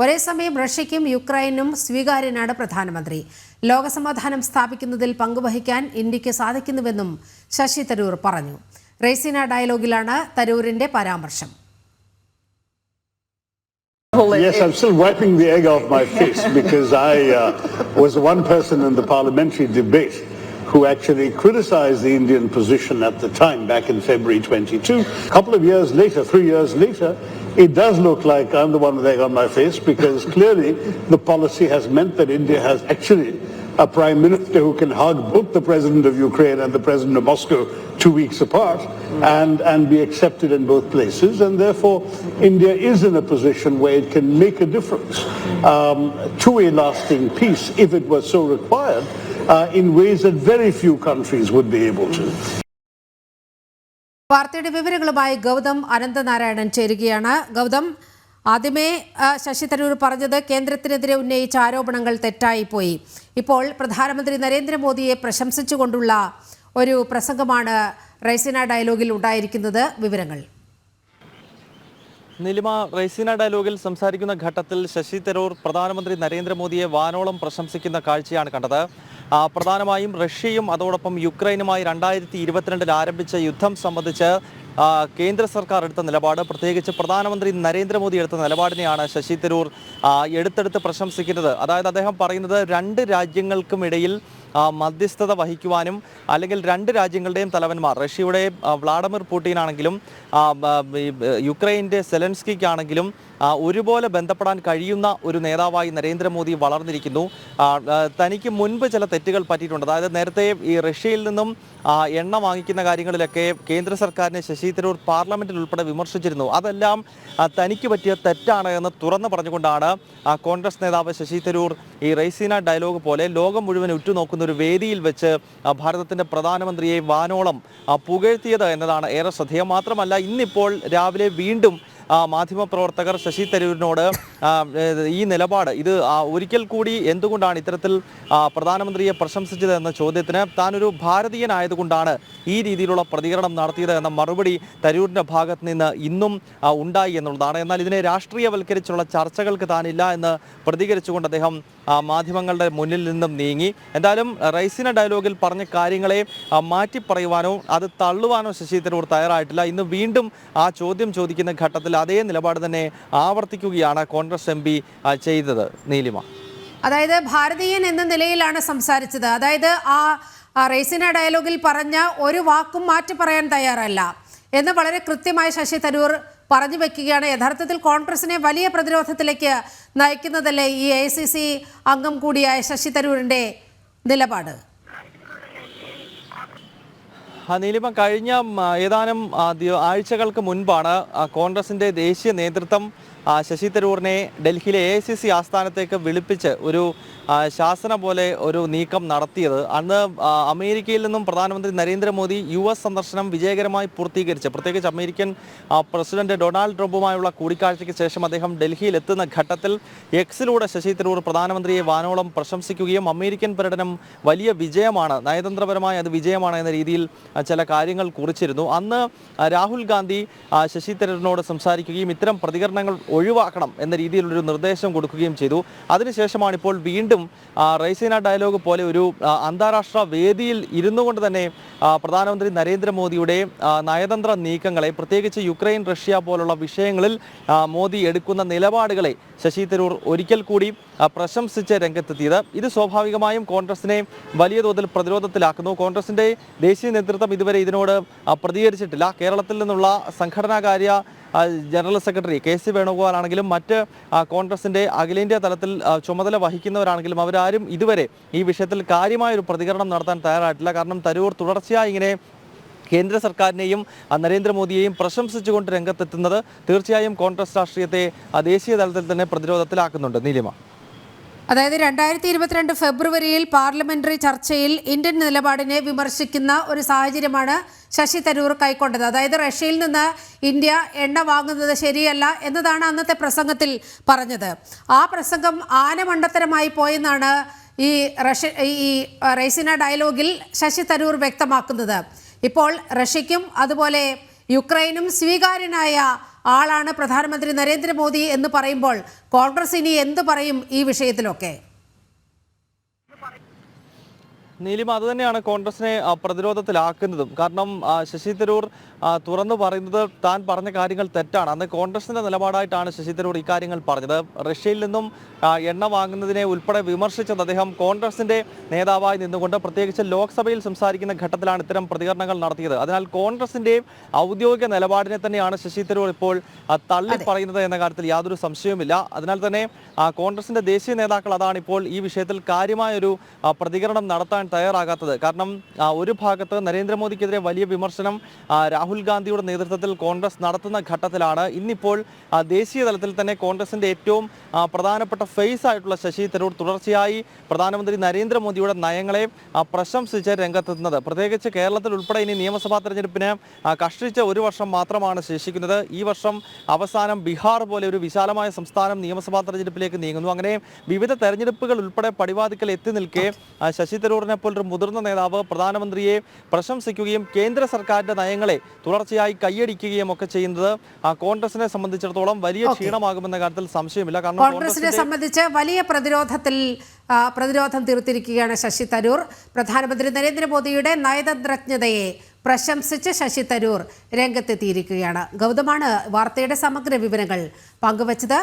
ഒരേസമയം റഷ്യയ്ക്കും യുക്രൈനും സ്വീകാര്യനാണ് പ്രധാനമന്ത്രി. ലോകസമാധാനം സ്ഥാപിക്കുന്നതിൽ പങ്കുവഹിക്കാൻ ഇന്ത്യക്ക് സാധിക്കുന്നുവെന്നും ശശി തരൂർ പറഞ്ഞു. റെയ്സിന ഡയലോഗിലാണ് തരൂരിന്റെ പരാമർശം. Yes, I'm still wiping the egg off my face because I was the one person in the parliamentary debate who actually criticized the Indian position at the time, back in February 22. A couple of years later, 3 years later, it does look like I'm the one with the egg on my face because clearly the policy has meant that India has actually a prime minister who can hug both the president of Ukraine and the president of Moscow 2 weeks apart and be accepted in both places. And therefore, India is in a position where it can make a difference to a lasting peace if it was so required in ways that very few countries would be able to. വാർത്തയുടെ വിവരങ്ങളുമായി ഗൗതം അനന്തനാരായണൻ ചേരുകയാണ്. ഗൗതം, ആദ്യമേ ശശി തരൂർ പറഞ്ഞത് കേന്ദ്രത്തിനെതിരെ ഉന്നയിച്ച ആരോപണങ്ങൾ തെറ്റായിപ്പോയി. ഇപ്പോൾ പ്രധാനമന്ത്രി നരേന്ദ്രമോദിയെ പ്രശംസിച്ചുകൊണ്ടുള്ള ഒരു പ്രസംഗമാണ് റെയ്സിന ഡയലോഗിൽ ഉണ്ടായിരിക്കുന്നത്. വിവരങ്ങൾ. നിലിമ, റെയ്സിന ഡയലോഗിൽ സംസാരിക്കുന്ന ഘട്ടത്തിൽ ശശി തരൂർ പ്രധാനമന്ത്രി നരേന്ദ്രമോദിയെ വാനോളം പ്രശംസിക്കുന്ന കാഴ്ചയാണ് കണ്ടത്. പ്രധാനമായും റഷ്യയും അതോടൊപ്പം യുക്രൈനുമായി 2022 ആരംഭിച്ച യുദ്ധം സംബന്ധിച്ച് കേന്ദ്ര സർക്കാർ എടുത്ത നിലപാട്, പ്രത്യേകിച്ച് പ്രധാനമന്ത്രി നരേന്ദ്രമോദി എടുത്ത നിലപാടിനെയാണ് ശശി തരൂർ എടുത്തെടുത്ത് പ്രശംസിക്കുന്നത്. അതായത് അദ്ദേഹം പറയുന്നത് രണ്ട് രാജ്യങ്ങൾക്കുമിടയിൽ മധ്യസ്ഥത വഹിക്കുവാനും അല്ലെങ്കിൽ രണ്ട് രാജ്യങ്ങളുടെയും തലവന്മാർ, റഷ്യയുടെ വ്ളാഡിമിർ പുടിനാണെങ്കിലും യുക്രൈൻ്റെ സെലൻസ്കിക്കാണെങ്കിലും ഒരുപോലെ ബന്ധപ്പെടാൻ കഴിയുന്ന ഒരു നേതാവായി നരേന്ദ്രമോദി വളർന്നിരിക്കുന്നു. തനിക്ക് മുൻപ് ചില തെറ്റുകൾ പറ്റിയിട്ടുണ്ട്. അതായത് നേരത്തെ ഈ റഷ്യയിൽ നിന്നും എണ്ണ വാങ്ങിക്കുന്ന കാര്യങ്ങളിലൊക്കെ കേന്ദ്ര സർക്കാരിനെ ശശി തരൂർ പാർലമെന്റിൽ ഉൾപ്പെടെ വിമർശിച്ചിരുന്നു. അതെല്ലാം തനിക്ക് പറ്റിയ തെറ്റാണ് എന്ന് തുറന്നു പറഞ്ഞുകൊണ്ടാണ് കോൺഗ്രസ് നേതാവ് ശശി തരൂർ ഈ റെയ്സിന ഡയലോഗ് പോലെ ലോകം മുഴുവൻ ഉറ്റുനോക്കുന്ന ഒരു വേദിയിൽ വെച്ച് ഭാരതത്തിൻ്റെ പ്രധാനമന്ത്രിയെ വാനോളം പുകഴ്ത്തിയത് എന്നതാണ് ഏറെ ശ്രദ്ധേയം. മാത്രമല്ല, ഇന്നിപ്പോൾ രാവിലെ വീണ്ടും മാധ്യമപ്രവർത്തകർ ശശി തരൂരിനോട് ഈ നിലപാട്, ഇത് ഒരിക്കൽ കൂടി എന്തുകൊണ്ടാണ് ഇത്തരത്തിൽ പ്രധാനമന്ത്രിയെ പ്രശംസിച്ചത് എന്ന ചോദ്യത്തിന് താനൊരു ഭാരതീയനായതുകൊണ്ടാണ് ഈ രീതിയിലുള്ള പ്രതികരണം നടത്തിയത് എന്ന മറുപടി തരൂരിൻ്റെ ഭാഗത്ത് നിന്ന് ഇന്നും ഉണ്ടായി എന്നുള്ളതാണ്. എന്നാൽ ഇതിനെ രാഷ്ട്രീയവൽക്കരിച്ചുള്ള ചർച്ചകൾക്ക് താനില്ല എന്ന് പ്രതികരിച്ചുകൊണ്ട് അദ്ദേഹം മാധ്യമങ്ങളുടെ മുന്നിൽ നിന്നും നീങ്ങി. എന്തായാലും റെയ്സിന ഡയലോഗിൽ പറഞ്ഞ കാര്യങ്ങളെ മാറ്റി പറയുവാനോ അത് തള്ളുവാനോ ശശി തരൂർ തയ്യാറായിട്ടില്ല. ഇന്ന് വീണ്ടും ആ ചോദ്യം ചോദിക്കുന്ന ഘട്ടത്തിൽ അതേ നിലപാട് തന്നെ ആവർത്തിക്കുകയാണ് കോൺഗ്രസ് എം പി ചെയ്തത്. നീലിമ, അതായത് ഭാരതീയൻ എന്ന നിലയിലാണ് സംസാരിച്ചത്. അതായത് ആ റെയ്സിന ഡയലോഗിൽ പറഞ്ഞ ഒരു വാക്കും മാറ്റി പറയാൻ തയ്യാറല്ല എന്ന് വളരെ കൃത്യമായി ശശി തരൂർ പറഞ്ഞു വെക്കുകയാണ്. യഥാർത്ഥത്തിൽ കോൺഗ്രസിനെ വലിയ പ്രതിരോധത്തിലേക്ക് നയിക്കുന്നതല്ലേ ഈ AICC അംഗം കൂടിയായ ശശി തരൂരിൻ്റെ നിലപാട്? നീലിമ, കഴിഞ്ഞ ഏതാനും ആഴ്ചകൾക്ക് മുൻപാണ് കോൺഗ്രസിൻ്റെ ദേശീയ നേതൃത്വം ശശി തരൂരിനെ ഡൽഹിയിലെ AICC ആസ്ഥാനത്തേക്ക് വിളിപ്പിച്ച് ഒരു ശാസന പോലെ ഒരു നീക്കം നടത്തിയത്. അന്ന് അമേരിക്കയിൽ നിന്നും പ്രധാനമന്ത്രി നരേന്ദ്രമോദി US സന്ദർശനം വിജയകരമായി പൂർത്തീകരിച്ച്, പ്രത്യേകിച്ച് അമേരിക്കൻ പ്രസിഡന്റ് ഡൊണാൾഡ് ട്രംപുമായുള്ള കൂടിക്കാഴ്ചയ്ക്ക് ശേഷം അദ്ദേഹം ഡൽഹിയിൽ എത്തുന്ന ഘട്ടത്തിൽ എക്സിലൂടെ ശശി തരൂർ പ്രധാനമന്ത്രിയെ വാനോളം പ്രശംസിക്കുകയും അമേരിക്കൻ പര്യടനം വലിയ വിജയമാണ്, നയതന്ത്രപരമായ അത് വിജയമാണ് എന്ന രീതിയിൽ ചില കാര്യങ്ങൾ കുറിച്ചിരുന്നു. അന്ന് രാഹുൽ ഗാന്ധി ശശി തരൂരിനോട് സംസാരിക്കുകയും ഇത്തരം പ്രതികരണങ്ങൾ ഒഴിവാക്കണം എന്ന രീതിയിലൊരു നിർദ്ദേശം കൊടുക്കുകയും ചെയ്തു. അതിനുശേഷമാണ് ഇപ്പോൾ വീണ്ടും റെയ്സിന ഡയലോഗ് പോലെ ഒരു അന്താരാഷ്ട്ര വേദിയിൽ ഇരുന്നു കൊണ്ട് തന്നെ പ്രധാനമന്ത്രി നരേന്ദ്രമോദിയുടെ നയതന്ത്ര നീക്കങ്ങളെ, പ്രത്യേകിച്ച് യുക്രൈൻ റഷ്യ പോലുള്ള വിഷയങ്ങളിൽ മോദി എടുക്കുന്ന നിലപാടുകളെ ശശി തരൂർ ഒരിക്കൽ കൂടി പ്രശംസിച്ച് രംഗത്തെത്തിയത്. ഇത് സ്വാഭാവികമായും കോൺഗ്രസിനെ വലിയ തോതിൽ പ്രതിരോധത്തിലാക്കുന്നു. കോൺഗ്രസിൻ്റെ ദേശീയ നേതൃത്വം ഇതുവരെ ഇതിനോട് പ്രതികരിച്ചിട്ടില്ല. കേരളത്തിൽ നിന്നുള്ള സംഘടനാകാര്യ ജനറൽ സെക്രട്ടറി KC വേണുഗോപാൽ ആണെങ്കിലും മറ്റ് കോൺഗ്രസിൻ്റെ അഖിലേന്ത്യാ തലത്തിൽ ചുമതല വഹിക്കുന്നവരാണെങ്കിലും അവരാരും ഇതുവരെ ഈ വിഷയത്തിൽ കാര്യമായൊരു പ്രതികരണം നടത്താൻ തയ്യാറായിട്ടില്ല. കാരണം തരൂർ തുടർച്ചയായി ഇങ്ങനെ കേന്ദ്ര സർക്കാരിനെയും നരേന്ദ്രമോദിയെയും പ്രശംസിച്ചുകൊണ്ട് രംഗത്തെത്തുന്നത് തീർച്ചയായും കോൺഗ്രസ് രാഷ്ട്രീയത്തെ ദേശീയ തലത്തിൽ തന്നെ പ്രതിരോധത്തിലാക്കുന്നുണ്ട്. നീലിമ, അതായത് 2022 ഫെബ്രുവരിയിൽ പാർലമെന്ററി ചർച്ചയിൽ ഇന്ത്യൻ നിലപാടിനെ വിമർശിക്കുന്ന ഒരു സാഹചര്യമാണ് ശശി തരൂർ കൈക്കൊണ്ടത്. അതായത് റഷ്യയിൽ നിന്ന് ഇന്ത്യ എണ്ണ വാങ്ങുന്നത് ശരിയല്ല എന്നതാണ് അന്നത്തെ പ്രസംഗത്തിൽ പറഞ്ഞത്. ആ പ്രസംഗം ആനമണ്ടത്തരമായി പോയെന്നാണ് ഈ റെയ്സിന ഡയലോഗിൽ ശശി തരൂർ വ്യക്തമാക്കുന്നത്. ഇപ്പോൾ റഷ്യയ്ക്കും അതുപോലെ യുക്രൈനും സ്വീകാര്യനായ ആളാണ് പ്രധാനമന്ത്രി നരേന്ദ്രമോദി എന്ന് പറയുമ്പോൾ കോൺഗ്രസ് ഇനി എന്ത് പറയും ഈ വിഷയത്തിലൊക്കെ? നീലിമ, അതുതന്നെയാണ് കോൺഗ്രസിനെ പ്രതിരോധത്തിലാക്കുന്നതും. കാരണം ശശി തരൂർ തുറന്നു പറയുന്നത് താൻ പറഞ്ഞ കാര്യങ്ങൾ തെറ്റാണ്. അന്ന് കോൺഗ്രസിന്റെ നിലപാടായിട്ടാണ് ശശി തരൂർ ഇക്കാര്യങ്ങൾ പറഞ്ഞത്. റഷ്യയിൽ നിന്നും എണ്ണ വാങ്ങുന്നതിനെ ഉൾപ്പെടെ വിമർശിച്ചത് അദ്ദേഹം കോൺഗ്രസിന്റെ നേതാവായി നിന്നുകൊണ്ട്, പ്രത്യേകിച്ച് ലോക്സഭയിൽ സംസാരിക്കുന്ന ഘട്ടത്തിലാണ് ഇത്തരം പ്രതികരണങ്ങൾ നടത്തിയത്. അതിനാൽ കോൺഗ്രസിന്റെ ഔദ്യോഗിക നിലപാടിനെ തന്നെയാണ് ശശി തരൂർ ഇപ്പോൾ തള്ളി പറയുന്നത് എന്ന കാര്യത്തിൽ യാതൊരു സംശയവുമില്ല. അതിനാൽ തന്നെ കോൺഗ്രസിന്റെ ദേശീയ നേതാക്കൾ അതാണ് ഇപ്പോൾ ഈ വിഷയത്തിൽ കാര്യമായൊരു പ്രതികരണം നടത്താൻ തയ്യാറാകാത്തത്. കാരണം ഒരു ഭാഗത്ത് നരേന്ദ്രമോദിക്കെതിരെ വലിയ വിമർശനം രാഹുൽ ഗാന്ധിയുടെ നേതൃത്വത്തിൽ കോൺഗ്രസ് നടത്തുന്ന ഘട്ടത്തിലാണ് ഇന്നിപ്പോൾ ദേശീയ തലത്തിൽ തന്നെ കോൺഗ്രസിന്റെ ഏറ്റവും പ്രധാനപ്പെട്ട ഫേസ് ആയിട്ടുള്ള ശശി തരൂർ തുടർച്ചയായി പ്രധാനമന്ത്രി നരേന്ദ്രമോദിയുടെ നയങ്ങളെ പ്രശംസിച്ച് രംഗത്തെത്തുന്നത്. പ്രത്യേകിച്ച് കേരളത്തിൽ ഉൾപ്പെടെ ഇനി നിയമസഭാ തെരഞ്ഞെടുപ്പിന് കഷ്ടിച്ച ഒരു വർഷം മാത്രമാണ് ശേഷിക്കുന്നത്. ഈ വർഷം അവസാനം ബീഹാർ പോലെ ഒരു വിശാലമായ സംസ്ഥാനം നിയമസഭാ തെരഞ്ഞെടുപ്പിലേക്ക് നീങ്ങുന്നു. അങ്ങനെ വിവിധ തെരഞ്ഞെടുപ്പുകൾ ഉൾപ്പെടെ പടിവാതിക്കൽ എത്തി നിൽക്കെ ശശി തരൂരിനെ പോലൊരു മുതിർന്ന നേതാവ് പ്രധാനമന്ത്രിയെ പ്രശംസിക്കുകയും കേന്ദ്ര സർക്കാരിന്റെ നയങ്ങളെ തുടർച്ചയായി കൈയടിക്കുകയും ഒക്കെ ചെയ്യുന്നത് കോൺഗ്രസിനെ സംബന്ധിച്ചിടത്തോളം വലിയ ക്ഷീണമാകുമെന്ന കാര്യത്തിൽ സംശയമില്ല. കാരണം കോൺഗ്രസിനെ സംബന്ധിച്ച് വലിയ പ്രതിരോധം തീർത്തിരിക്കുകയാണ് ശശി തരൂർ. പ്രധാനമന്ത്രി നരേന്ദ്രമോദിയുടെ നയതന്ത്രജ്ഞതയെ പ്രശംസിച്ച് ശശി തരൂർ രംഗത്തെത്തിയിരിക്കുകയാണ്. ഗൗതമാണ് വാർത്തയുടെ സമഗ്ര വിവരങ്ങൾ പങ്കുവച്ചത്.